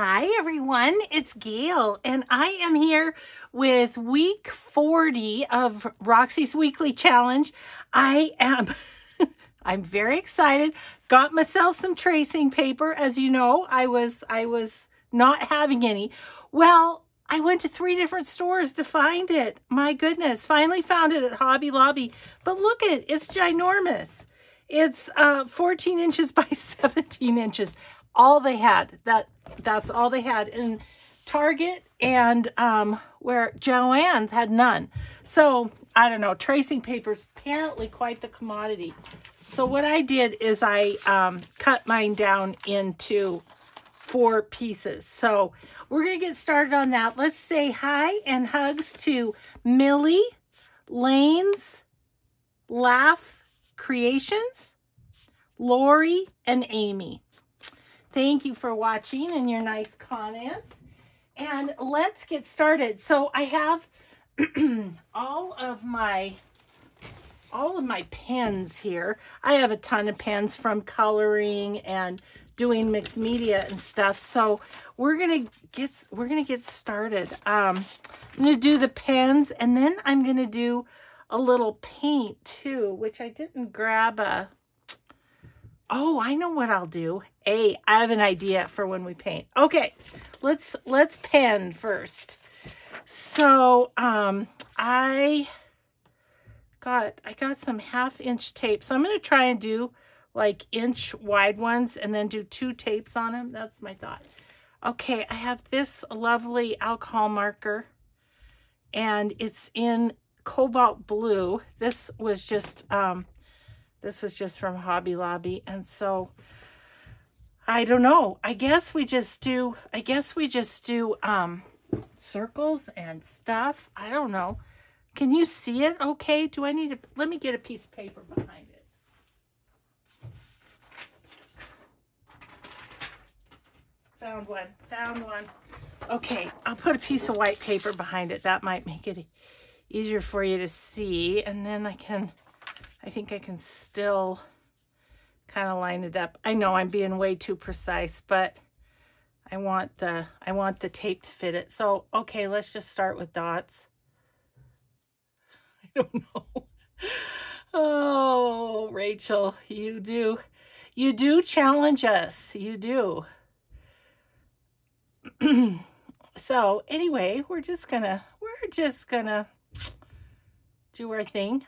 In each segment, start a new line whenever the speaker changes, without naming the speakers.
Hi everyone, it's Gail and I am here with week 40 of Roxy's weekly challenge. I'm very excited. Got myself some tracing paper. As you know, I was not having any. Well, I went to 3 different stores to find it. My goodness, finally found it at Hobby Lobby. But look at it, it's ginormous. It's 14 inches by 17 inches. All they had. That's all they had in Target, and where Joann's had none. So I don't know, tracing paper's apparently quite the commodity. So what I did is I cut mine down into 4 pieces. So we're gonna get started on that. Let's say hi and hugs to Millie, Lane's Laugh Creations, Lori, and Amy. Thank you for watching and your nice comments. And let's get started. So I have all of my pens here. I have a ton of pens from coloring and doing mixed media and stuff. So we're gonna get started. I'm gonna do the pens, and then I'm gonna do a little paint too, which I didn't grab a. Oh, I know what I'll do. I have an idea for when we paint. Okay, let's pen first. So I got some 1/2-inch tape. So I'm gonna try and do like inch wide ones and then do 2 tapes on them. That's my thought. Okay, I have this lovely alcohol marker, and it's in cobalt blue. This was just from Hobby Lobby, and so I don't know. I guess we just do circles and stuff. I don't know. Can you see it okay? Do I need to, let me get a piece of paper behind it. Found one. Okay, I'll put a piece of white paper behind it. That might make it easier for you to see, and then I think I can still kind of line it up. I know I'm being way too precise, but I want the tape to fit it. So, okay, let's just start with dots. I don't know. Oh, Rachel, you do challenge us. You do. So, anyway, we're just gonna do our thing.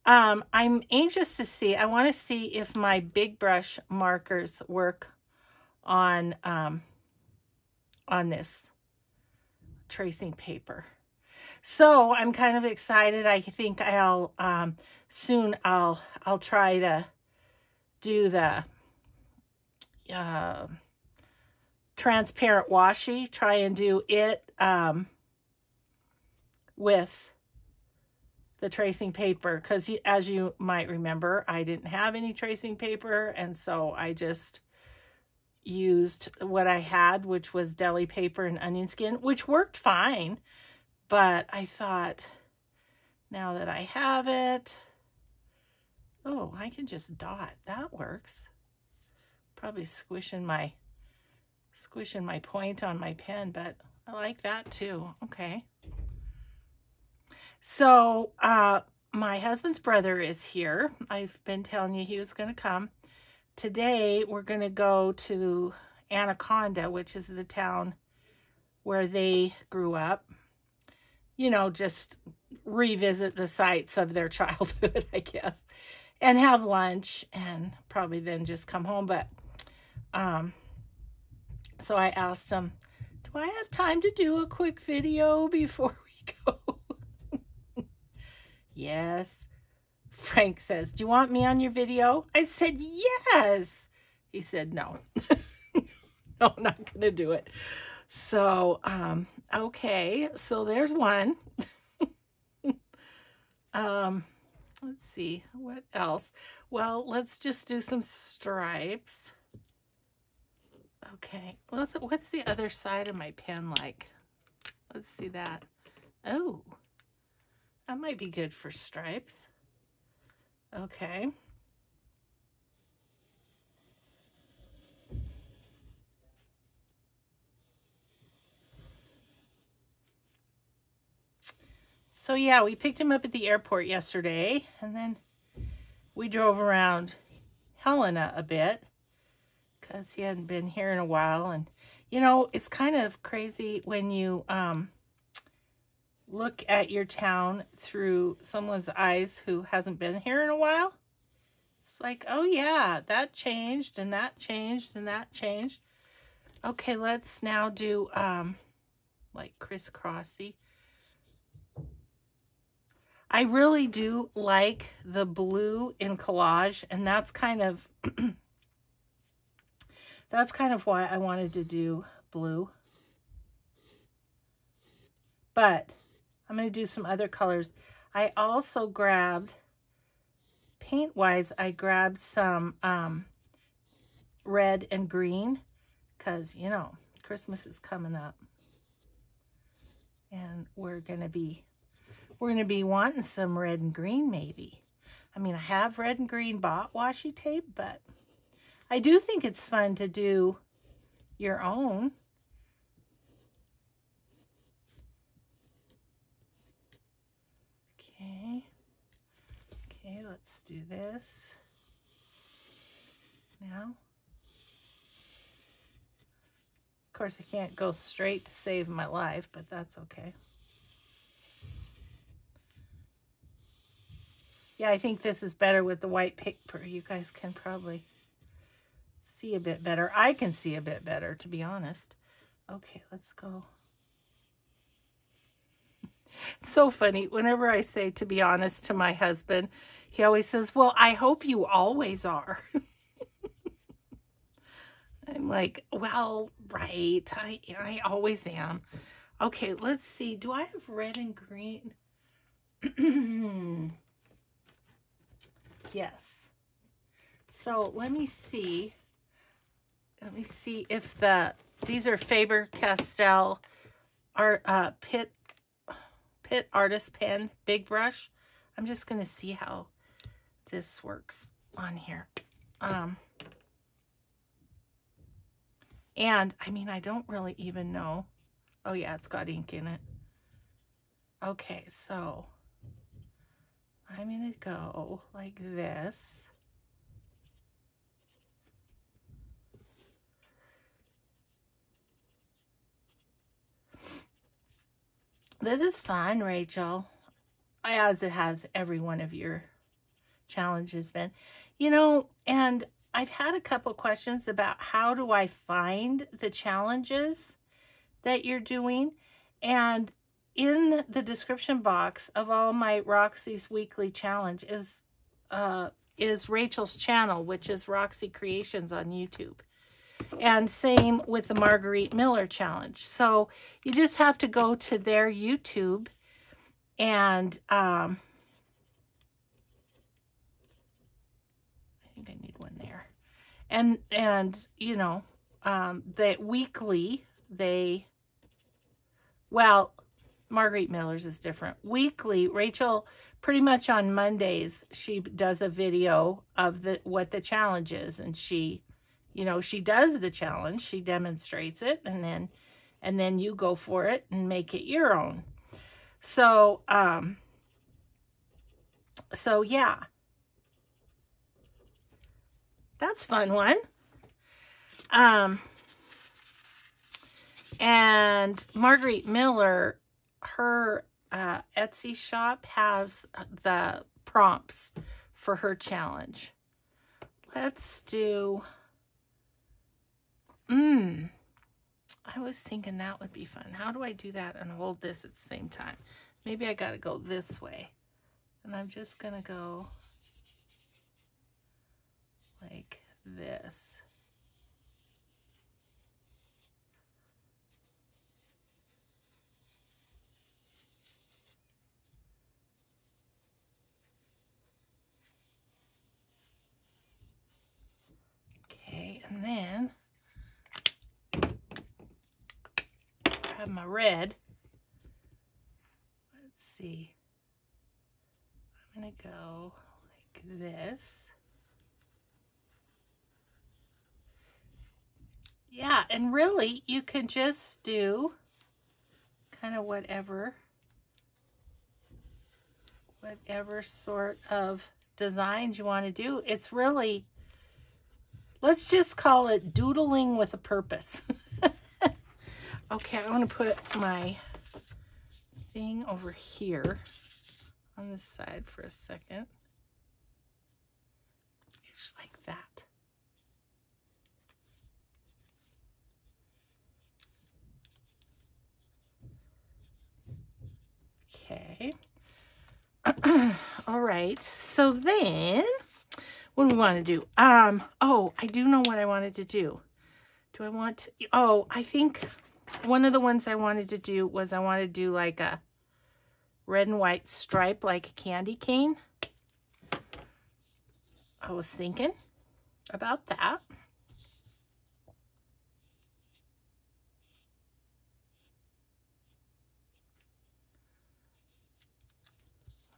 I'm anxious to see. I want to see if my big brush markers work on this tracing paper. So I'm kind of excited. I think I'll soon I'll try to do the transparent washi. Try and do it with the tracing paper, because as you might remember, I didn't have any tracing paper, and so I just used what I had, which was deli paper and onion skin, which worked fine. But I thought, now that I have it, oh, I can just dot. That works. Probably squishing my point on my pen, but I like that too. Okay. So, my husband's brother is here. I've been telling you he was going to come. Today, we're going to go to Anaconda, which is the town where they grew up. You know, just revisit the sites of their childhood, I guess, and have lunch, and probably then just come home. But, so I asked him, do I have time to do a quick video before we go? Yes. Frank says, do you want me on your video? I said, yes. He said, no. No, I'm not going to do it. So, okay. So there's one. Let's see. What else? Well, let's just do some stripes. Okay. What's the other side of my pen like? Let's see that. Oh. That might be good for stripes. Okay. So yeah, we picked him up at the airport yesterday, and then we drove around Helena a bit because he hadn't been here in a while. And you know, it's kind of crazy when you look at your town through someone's eyes who hasn't been here in a while. It's like, oh yeah, that changed and that changed and that changed. Okay, let's now do like crisscrossy. I really do like the blue in collage, and that's kind of that's kind of why I wanted to do blue. But I'm going to do some other colors. I also grabbed, paint-wise, I grabbed some red and green because, you know, Christmas is coming up. And we're going to be wanting some red and green maybe. I mean, I have red and green bought washi tape, but I do think it's fun to do your own. Okay, let's do this now. Of course, I can't go straight to save my life, but that's okay. Yeah, I think this is better with the white paper. You guys can probably see a bit better. I can see a bit better, to be honest. Okay, let's go. It's so funny. Whenever I say, to be honest, to my husband, he always says, well, I hope you always are. I'm like, well, right. I always am. Okay, let's see. Do I have red and green? Yes. So let me see. Let me see if these are Faber-Castell Pitt Artist Pen Big Brush. I'm just going to see how this works on here. And I mean, I don't really even know. Oh yeah, it's got ink in it. Okay, so I'm going to go like this. This is fun, Rachel, as it has every one of your challenges been. You know, and I've had a couple questions about how do I find the challenges that you're doing. And in the description box of all my Roxy's Weekly Challenge is Rachel's channel, which is Roxy Creations on YouTube. And same with the Marguerite Miller Challenge. So you just have to go to their YouTube and I think I need one there. And you know, the weekly, well, Marguerite Miller's is different. Weekly, Rachel, pretty much on Mondays, she does a video of what the challenge is, and she, you know, she does the challenge, she demonstrates it, and then you go for it and make it your own. So, so yeah. That's a fun one. And Marguerite Miller, her Etsy shop has the prompts for her challenge. Let's do, I was thinking that would be fun. How do I do that and hold this at the same time? Maybe I got to go this way. And I'm just going to go like this. Okay, and then grab my red. Let's see. I'm going to go like this. Yeah, and really you can just do kind of whatever whatever sort of designs you want to do. It's really, let's just call it doodling with a purpose. Okay, I want to put my thing over here on this side for a second. Just like that. Okay. All right. So then, what do we want to do? Oh, I do know what I wanted to do. Do I want to? Oh, I think one of the ones I wanted to do was I wanted to do like a red and white stripe, like a candy cane. I was thinking about that.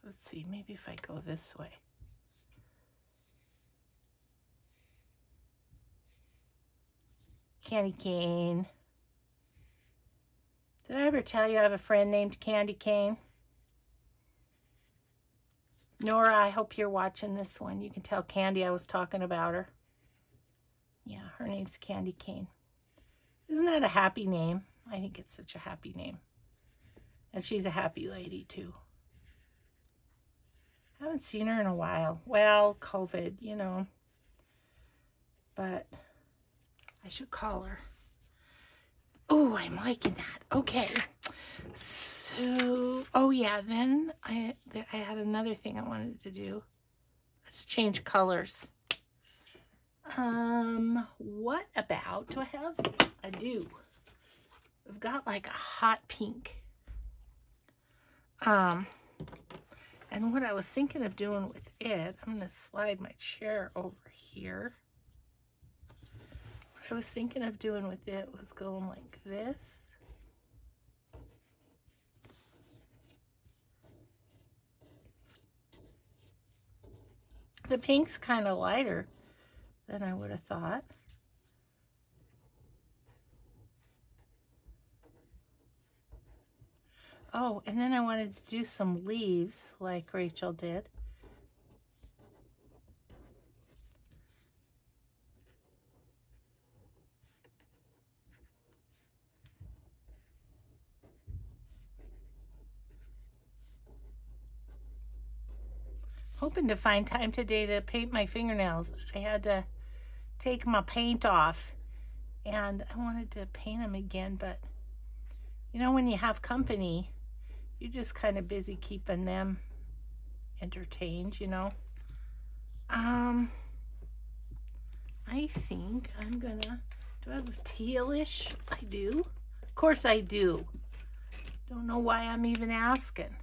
Let's see, maybe if I go this way. Candy cane. Did I ever tell you I have a friend named Candy Cane? Nora, I hope you're watching this one. You can tell Candy I was talking about her. Yeah, her name's Candy Cane. Isn't that a happy name? I think it's such a happy name. And she's a happy lady, too. I haven't seen her in a while. Well, COVID, you know. But I should call her. Oh, I'm liking that. Okay. So, oh yeah, then I had another thing I wanted to do. Let's change colors. What about, do I have? I do. I've got like a hot pink. And what I was thinking of doing with it, I'm going to slide my chair over here. What I was thinking of doing with it was going like this. The pink's kind of lighter than I would have thought. Oh, and then I wanted to do some leaves like Rachel did. Hoping to find time today to paint my fingernails. I had to take my paint off and I wanted to paint them again, but you know, when you have company, you're just kind of busy keeping them entertained, you know. I think I'm gonna, do I have a tealish? I do. Of course I do. Don't know why I'm even asking.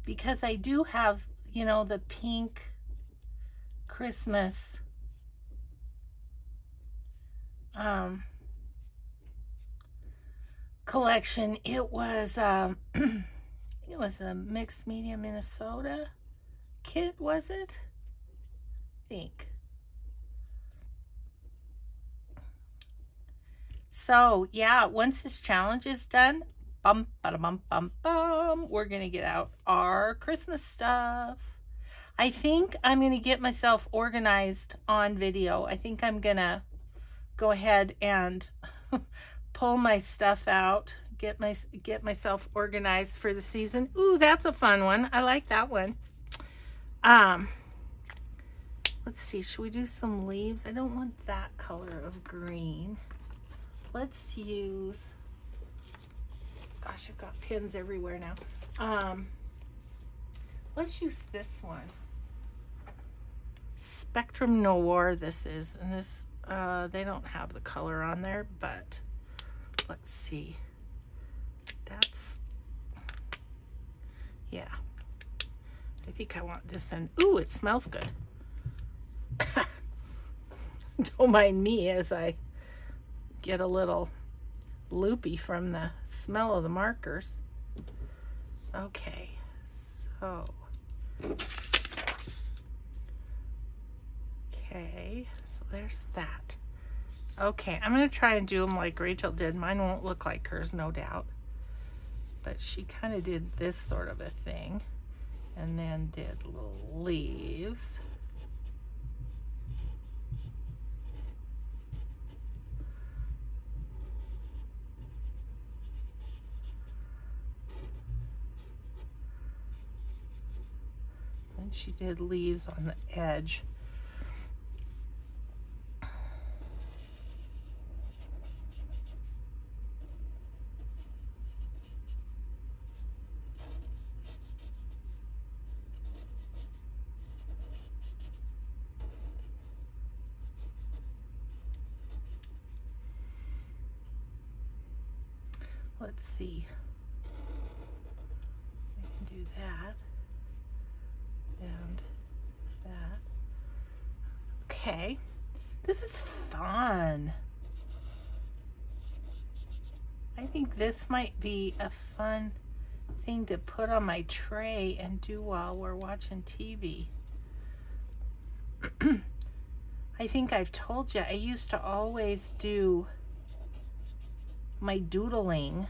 Because I do have, you know, the pink Christmas collection. It was I think it was a mixed media Minnesota kit, was it? I think. So yeah, once this challenge is done, bum bada bum bum bum, we're gonna get out our Christmas stuff. I think I'm gonna get myself organized on video. I think I'm gonna go ahead and pull my stuff out, get myself organized for the season. Ooh, that's a fun one. I like that one. Let's see, should we do some leaves? I don't want that color of green. Let's use, gosh, I've got pins everywhere now. Let's use this one. Spectrum Noir this is, and this, they don't have the color on there, but let's see. That's, yeah. I think I want this one. Ooh, it smells good. Don't mind me as I get a little loopy from the smell of the markers. Okay, so okay, so there's that. Okay, I'm going to try and do them like Rachel did. Mine won't look like hers, no doubt. But she kind of did this sort of a thing. And then did little leaves. And she did leaves on the edge. Let's see. I can do that and that. Okay, this is fun. I think this might be a fun thing to put on my tray and do while we're watching TV. I think I've told you, I used to always do my doodling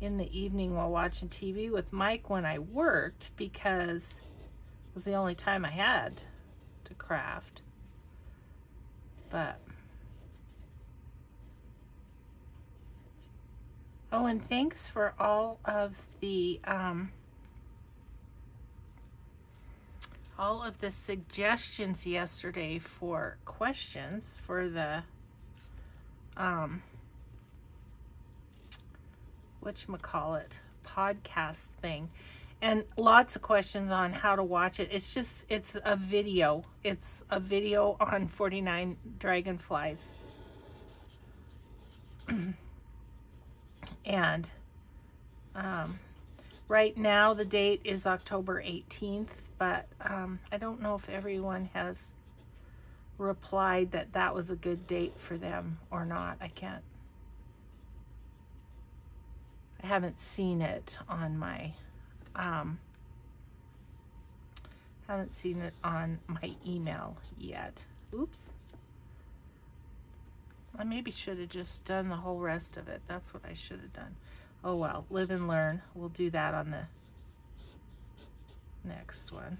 in the evening while watching TV with Mike when I worked, because it was the only time I had to craft. But oh, and thanks for all of the suggestions yesterday for questions for the whatchamacallit podcast thing, and lots of questions on how to watch it. It's a video. It's a video on 49 dragonflies. And right now the date is October 18th, but I don't know if everyone has replied that that was a good date for them or not. I haven't seen it on my email yet. Oops. I maybe should have just done the whole rest of it. That's what I should have done. Oh well, live and learn. We'll do that on the next one.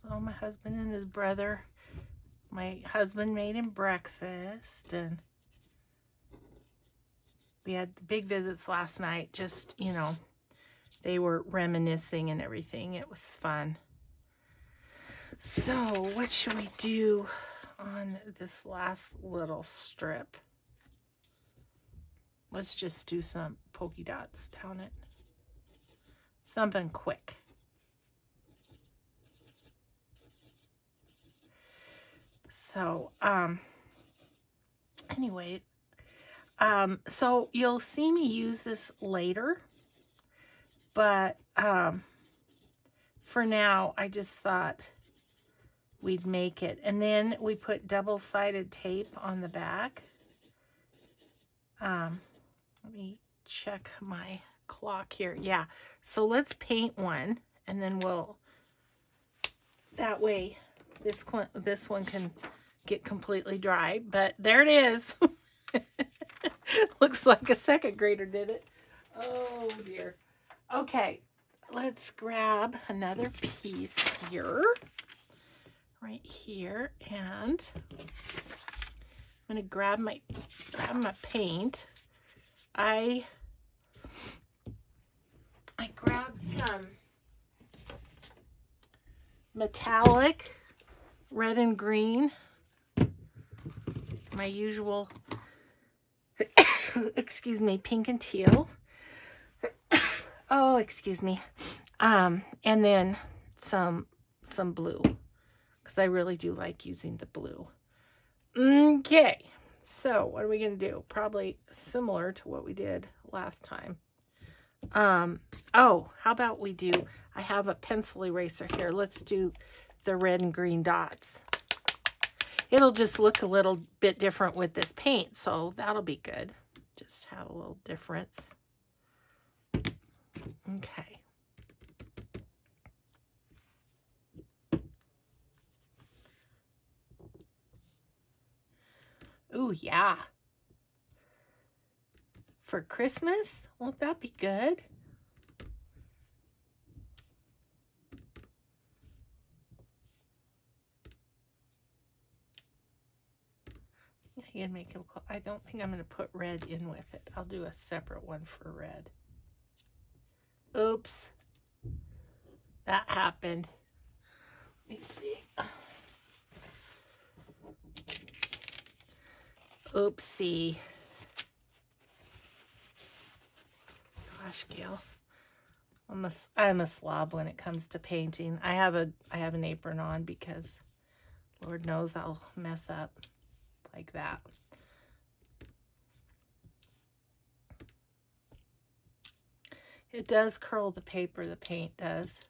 So my husband and his brother, my husband made him breakfast, and we had big visits last night. Just, you know, they were reminiscing and everything. It was fun. So what should we do on this last little strip? Let's just do some polka dots down it. Something quick. So, anyway, so you'll see me use this later, but, for now, I just thought we'd make it. And then we put double-sided tape on the back. Let me check my clock here. Yeah, so let's paint one, and then that way this one can get completely dry. But there it is. Looks like a second grader did it. Oh dear. Okay, let's grab another piece here, right here, and I'm gonna grab my paint. I grabbed some metallic red and green, my usual excuse me, pink and teal. Oh, excuse me. And then some blue, because I really do like using the blue. Okay, so what are we going to do? Probably similar to what we did last time. Oh, how about we do, I have a pencil eraser here. Let's do the red and green dots. It'll just look a little bit different with this paint, so that'll be good. Just have a little difference. Okay. Ooh, yeah. For Christmas? Won't that be good? You make them cool. I don't think I'm going to put red in with it. I'll do a separate one for red. Oops. That happened. Let me see. Oopsie. Gosh, Gail. I'm a slob when it comes to painting. I have an apron on because Lord knows I'll mess up like that. It does curl the paper, the paint does.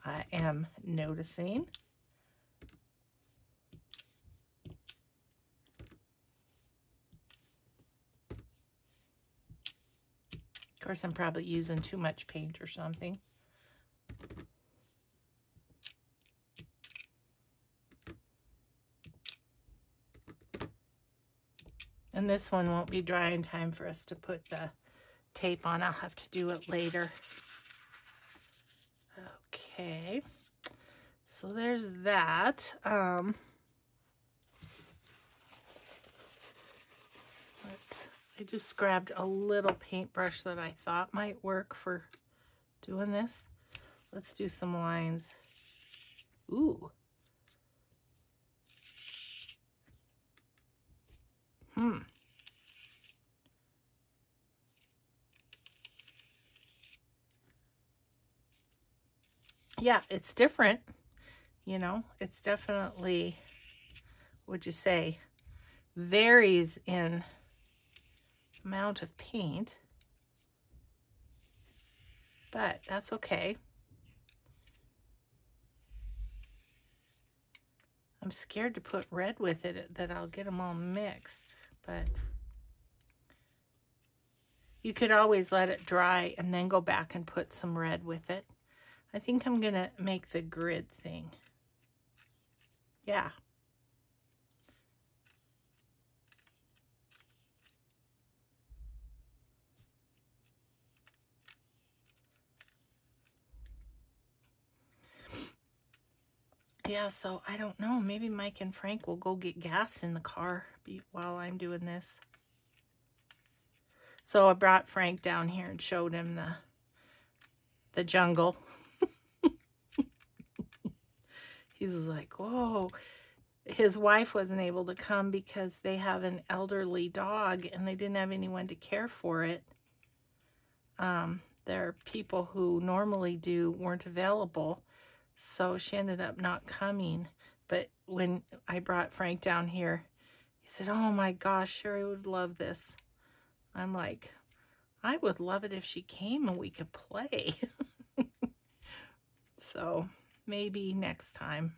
I am noticing. Of course, I'm probably using too much paint or something. And this one won't be dry in time for us to put the tape on. I'll have to do it later. Okay. So there's that. I just grabbed a little paintbrush that I thought might work for doing this. Let's do some lines. Ooh. Yeah, it's different. You know, it's definitely, what'd you say, varies in amount of paint. But that's okay. I'm scared to put red with it, that I'll get them all mixed. But you could always let it dry and then go back and put some red with it. I think I'm going to make the grid thing. Yeah. Yeah, so I don't know. Maybe Mike and Frank will go get gas in the car while I'm doing this. So I brought Frank down here and showed him the jungle. He's like, whoa. His wife wasn't able to come because they have an elderly dog and they didn't have anyone to care for it. There are people who normally weren't available, so she ended up not coming. But when I brought Frank down here, he said, oh my gosh, Sherry would love this. I'm like, I would love it if she came and we could play. So maybe next time.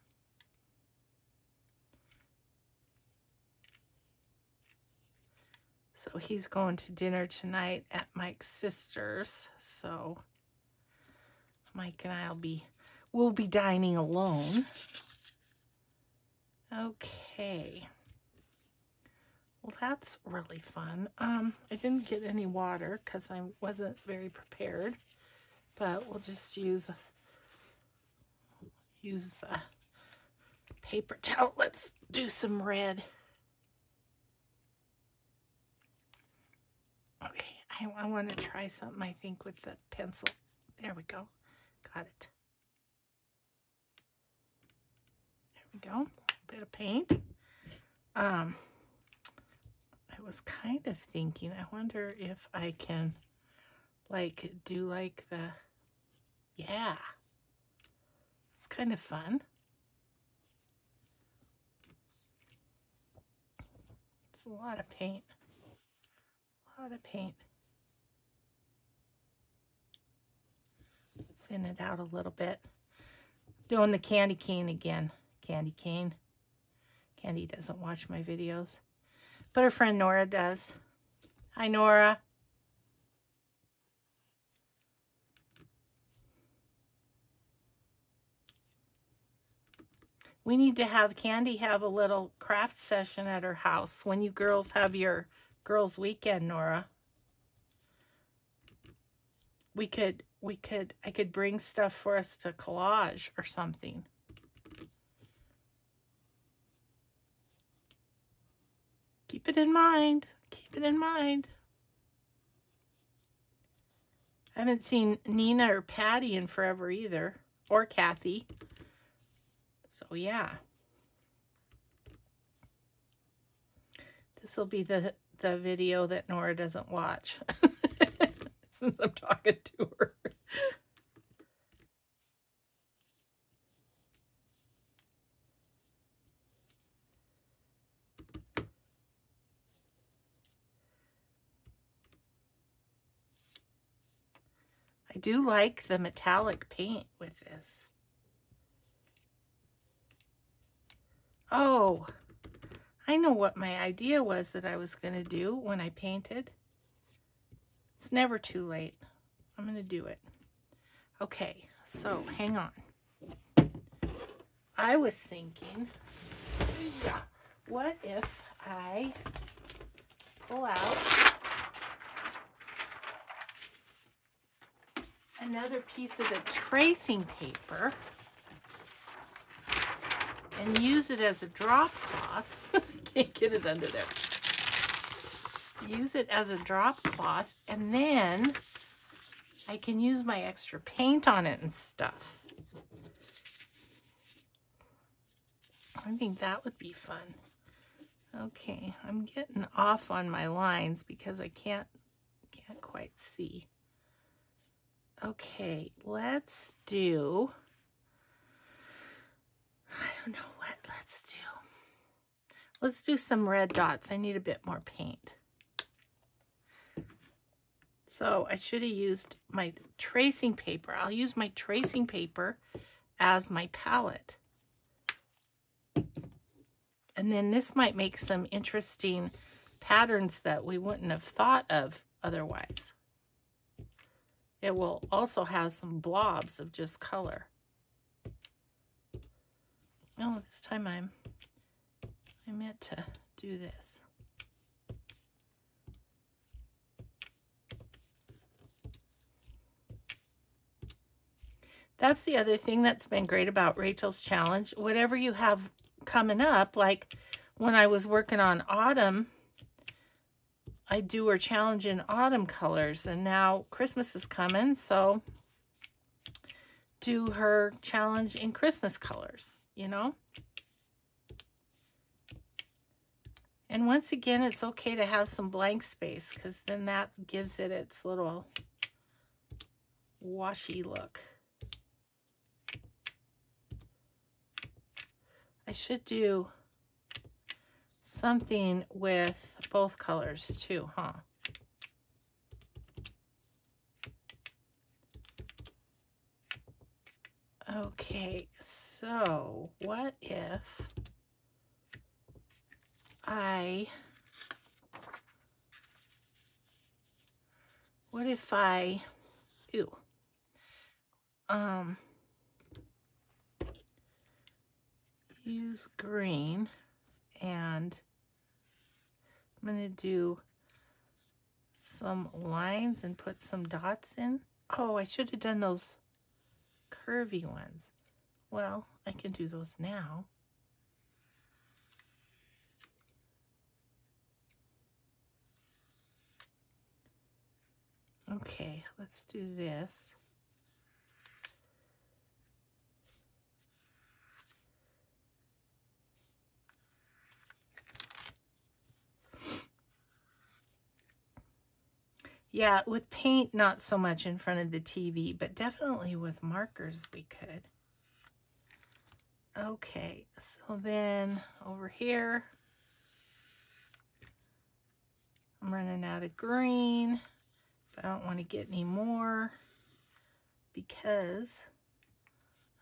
So he's going to dinner tonight at Mike's sister's. So Mike and we'll be dining alone. Okay. Well, that's really fun. I didn't get any water because I wasn't very prepared, but we'll just use the paper towel. Let's do some red. Okay, I want to try something, I think, with the pencil. There we go. Got it. There we go. A bit of paint. I was kind of thinking, I wonder if I can do yeah. It's kind of fun. It's a lot of paint. A lot of paint. thin it out a little bit. Doing the candy cane again. Candy cane. Candy doesn't watch my videos, but her friend Nora does. Hi, Nora. We need to have Candy have a little craft session at her house when you girls have your girls' weekend, Nora. I could bring stuff for us to collage or something. Keep it in mind. Keep it in mind. I haven't seen Nina or Patty in forever either, or Kathy. So yeah. This will be the video that Nora doesn't watch since I'm talking to her. I do like the metallic paint with this. Oh, I know what my idea was that I was going to do when I painted. It's never too late. I'm going to do it. Okay, so hang on. I was thinking, what if I pull out another piece of the tracing paper and use it as a drop cloth. Can't get it under there. Use it as a drop cloth, and then I can use my extra paint on it and stuff. I think that would be fun. Okay, I'm getting off on my lines because I can't quite see. Okay, let's do, I don't know what let's do. Let's do some red dots. I need a bit more paint. So I should have used my tracing paper. I'll use my tracing paper as my palette. And then this might make some interesting patterns that we wouldn't have thought of otherwise. It will also have some blobs of just color. Oh, this time I meant to do this. That's the other thing that's been great about Rachel's challenge. Whatever you have coming up, like when I was working on autumn, I do her challenge in autumn colors, and now Christmas is coming, so do her challenge in Christmas colors, you know? And once again, it's okay to have some blank space, because then that gives it its little washi look. I should do something with both colors too, huh? Okay, so what if I use green, and I'm going to do some lines and put some dots in. Oh, I should have done those curvy ones. Well, I can do those now. Okay, let's do this. Yeah, with paint, not so much in front of the TV, but definitely with markers we could. Okay, so then over here, I'm running out of green, but I don't want to get any more. because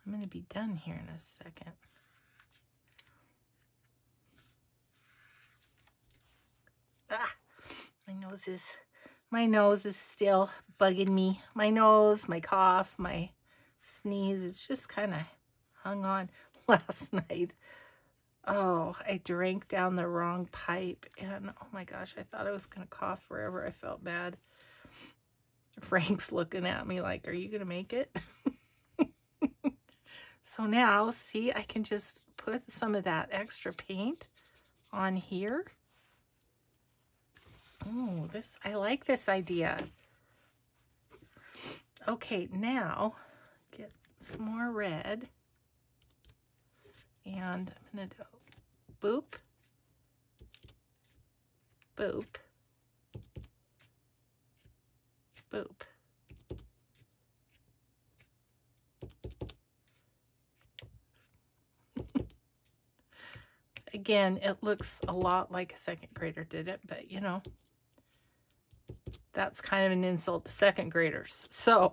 I'm going to be done here in a second. Ah, my nose is still bugging me. My nose, my cough, my sneeze, it's just kind of hung on last night. Oh, I drank down the wrong pipe, and oh my gosh, I thought I was going to cough forever. I felt bad. Frank's looking at me like, are you going to make it? So now, see, I can just put some of that extra paint on here. Oh, I like this idea. Okay, now get some more red. And I'm going to do boop, boop, boop. Again, it looks a lot like a second grader did it, but you know, that's kind of an insult to second graders. So,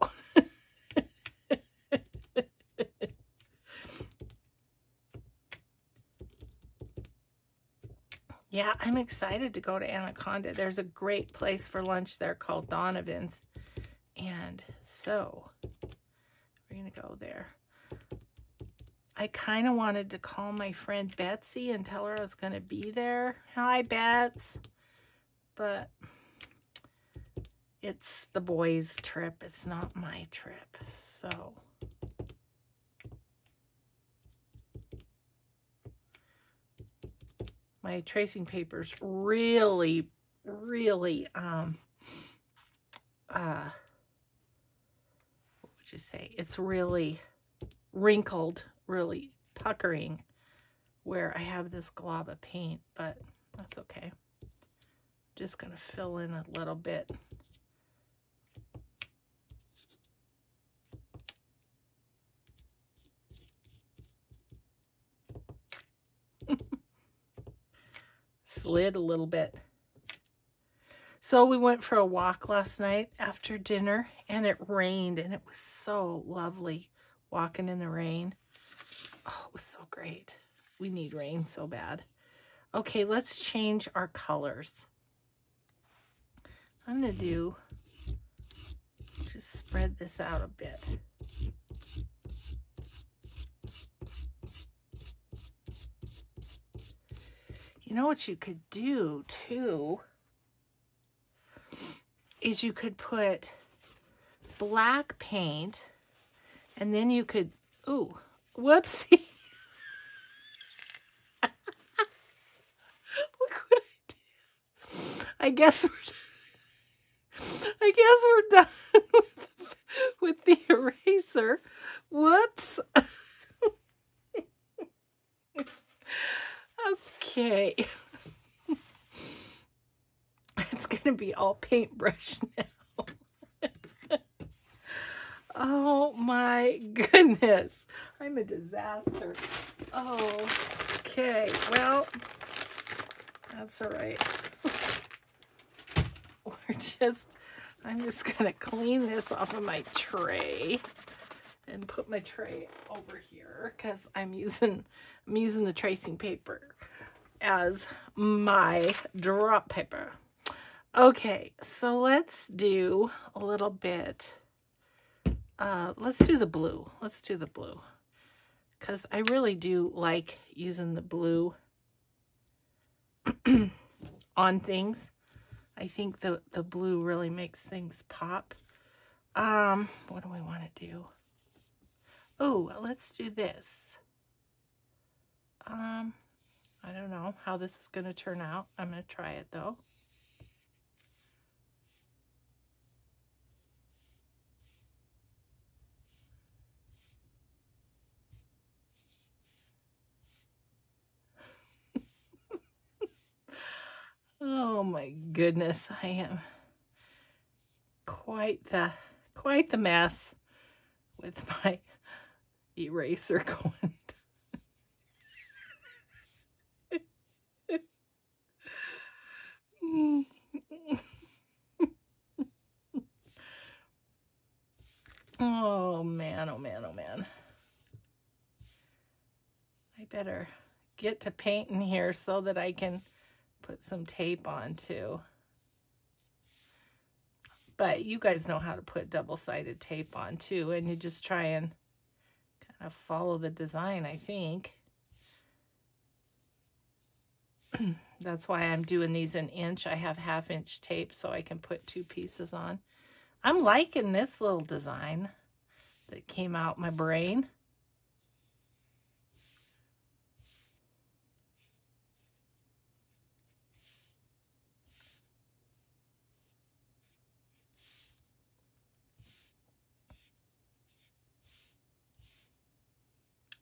yeah, I'm excited to go to Anaconda. There's a great place for lunch there called Donovan's. And so, we're going to go there. I kind of wanted to call my friend Betsy and tell her I was going to be there. Hi, Bets. But it's the boys' trip. It's not my trip. So my tracing paper's really, really, what would you say? It's really wrinkled, really puckering where I have this glob of paint, but that's okay. Just going to fill in a little bit. Slid a little bit. So we went for a walk last night after dinner, and it rained, and it was so lovely walking in the rain. Oh, it was so great. We need rain so bad. Okay, let's change our colors. I'm going to just spread this out a bit. You know what you could do too is you could put black paint, and then you could, ooh, whoopsie. Look what I did. I guess we're done with the eraser. Whoops. Okay. It's going to be all paintbrush now. Oh my goodness. I'm a disaster. Oh, okay. Well, that's all right. I'm just going to clean this off of my tray and put my tray over here because I'm using the tracing paper as my drop paper. Okay, so let's do a little bit. Let's do the blue. Let's do the blue because I really do like using the blue on things. I think the blue really makes things pop. What do we want to do? Oh, let's do this. I don't know how this is going to turn out. I'm going to try it though. Oh my goodness, I am quite the mess with my eraser going. Oh man, oh man, oh man. I better get to painting here so that I can put some tape on too. But you guys know how to put double-sided tape on too, and you just try and kind of follow the design, I think. That's why I'm doing these an inch. I have 1/2-inch tape so I can put 2 pieces on. I'm liking this little design that came out my brain.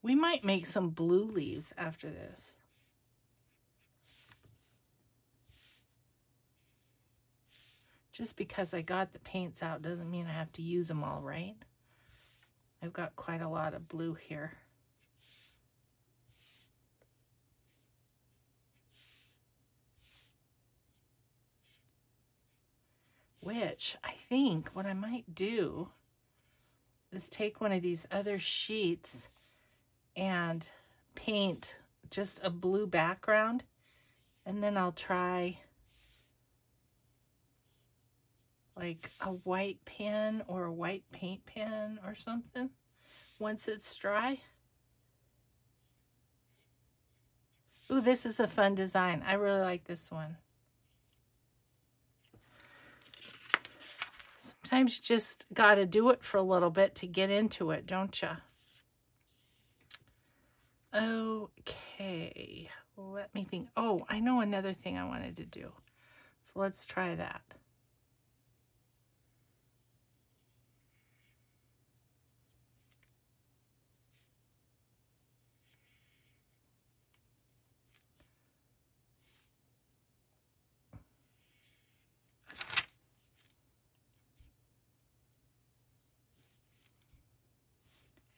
We might make some blue leaves after this. Just because I got the paints out doesn't mean I have to use them all, right? I've got quite a lot of blue here. Which I think what I might do is take one of these other sheets and paint just a blue background, and then I'll try like a white pen or a white paint pen or something once it's dry. Ooh, this is a fun design. I really like this one. Sometimes you just got to do it for a little bit to get into it, don't you? Okay, let me think. Oh, I know another thing I wanted to do. So let's try that.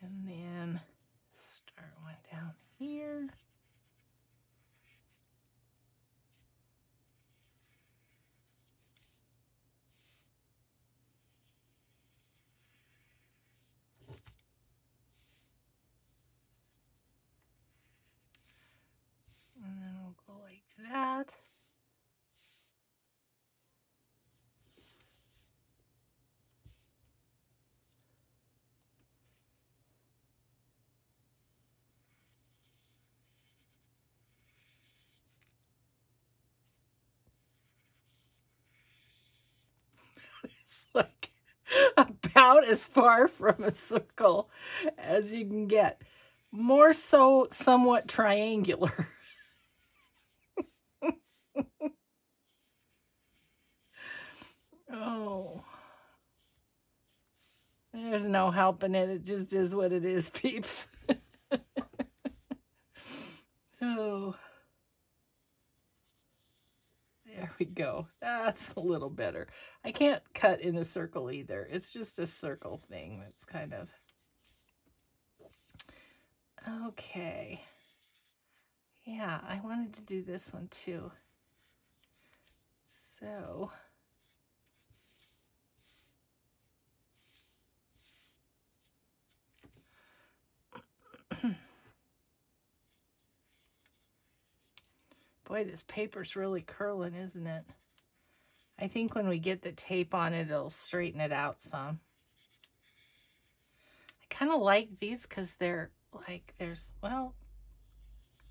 And then start one down here. And then we'll go like that. It's like about as far from a circle as you can get. More so somewhat triangular. Oh, there's no helping it. It just is what it is, peeps. Oh, there we go. That's a little better. I can't cut in a circle either. It's just a circle thing that's kind of... Okay. Yeah, I wanted to do this one too. So... Boy, this paper's really curling, isn't it? I think when we get the tape on it, it'll straighten it out some. I kind of like these because they're like, there's, well,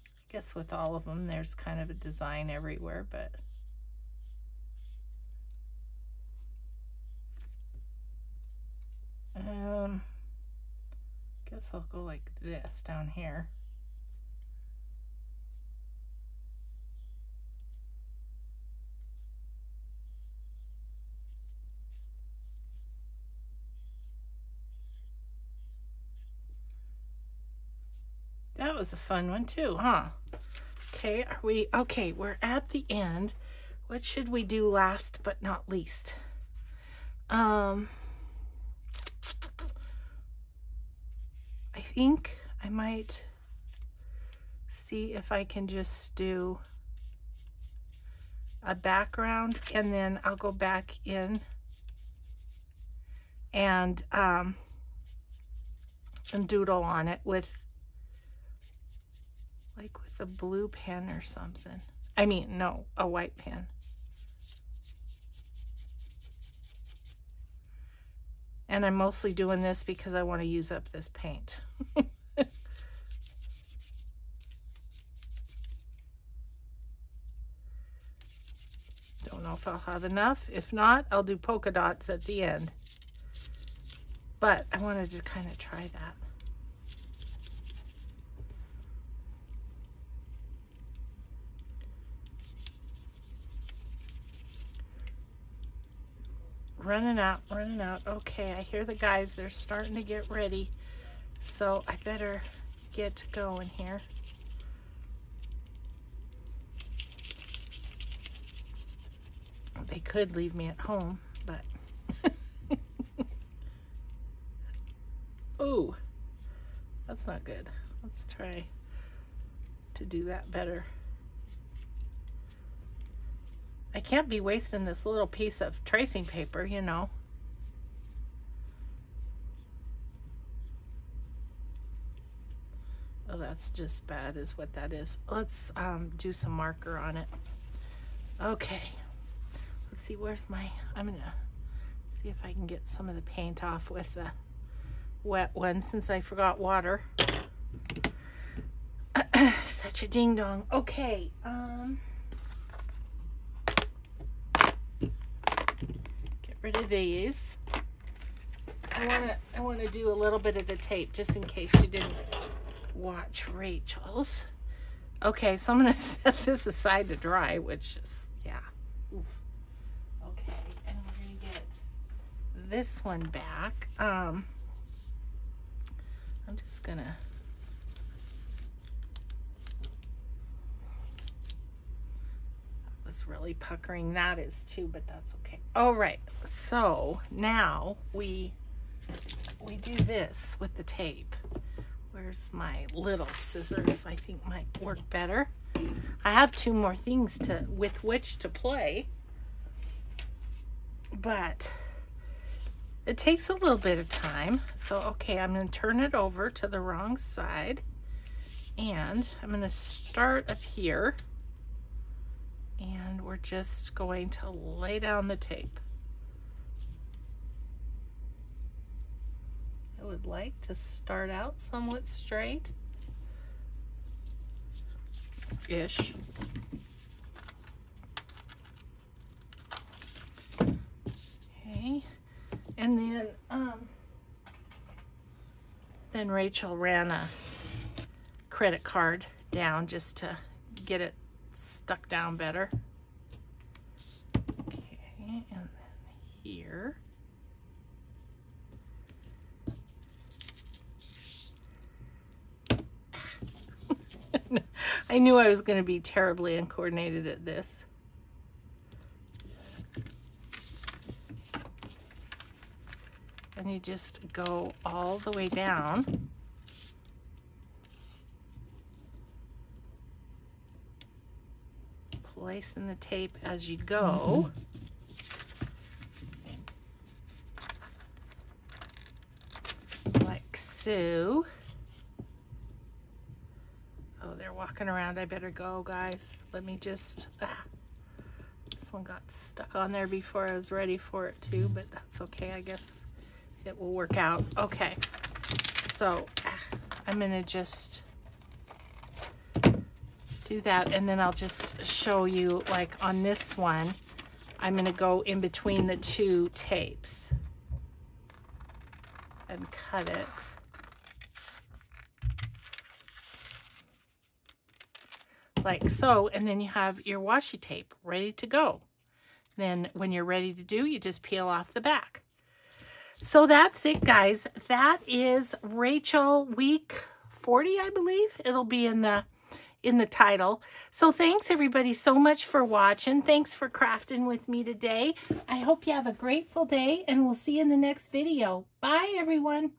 I guess with all of them, there's kind of a design everywhere, but... guess I'll go like this down here. That was a fun one too, huh? Okay, okay, we're at the end. What should we do last but not least? I think I might see if I can just do a background, and then I'll go back in and and doodle on it with, like with a blue pen or something. I mean, no, a white pen. And I'm mostly doing this because I want to use up this paint. Don't know if I'll have enough. If not, I'll do polka dots at the end. But I wanted to kind of try that. Running out, running out. Okay, I hear the guys. They're starting to get ready. So I better get going here. They could leave me at home, but... Oh, that's not good. Let's try to do that better. I can't be wasting this little piece of tracing paper, you know. Oh, that's just bad is what that is. Let's do some marker on it. Okay. Let's see, where's my... I'm gonna see if I can get some of the paint off with the wet one since I forgot water. Such a ding dong. Okay. Get rid of these. I wanna do a little bit of the tape just in case you didn't watch Rachel's. Okay, so I'm gonna set this aside to dry, which is, yeah. Oof. Okay, and we're gonna get this one back. I'm just gonna was really puckering, that is too, but that's okay. All right, so now we do this with the tape. Where's my little scissors? I think might work better. I have two more things with which to play, but it takes a little bit of time. So, okay, I'm going to turn it over to the wrong side, and I'm going to start up here, and we're just going to lay down the tape. I would like to start out somewhat straight-ish. Okay, and then Rachel ran a credit card down just to get it stuck down better. Okay, and then here. I knew I was going to be terribly uncoordinated at this. And you just go all the way down. Placing the tape as you go. Like so. Oh, they're walking around. I better go, guys. Let me just... This one got stuck on there before I was ready for it too, but that's okay. I guess it will work out. Okay. So I'm going to just do that, and then I'll just show you, like on this one, I'm going to go in between the two tapes and cut it. Like so, and then you have your washi tape ready to go. Then when you're ready to do, you just peel off the back. So that's it, guys. That is Rachel week 40, I believe. It'll be in the title. So thanks everybody so much for watching. Thanks for crafting with me today. I hope you have a grateful day, and we'll see you in the next video. Bye everyone.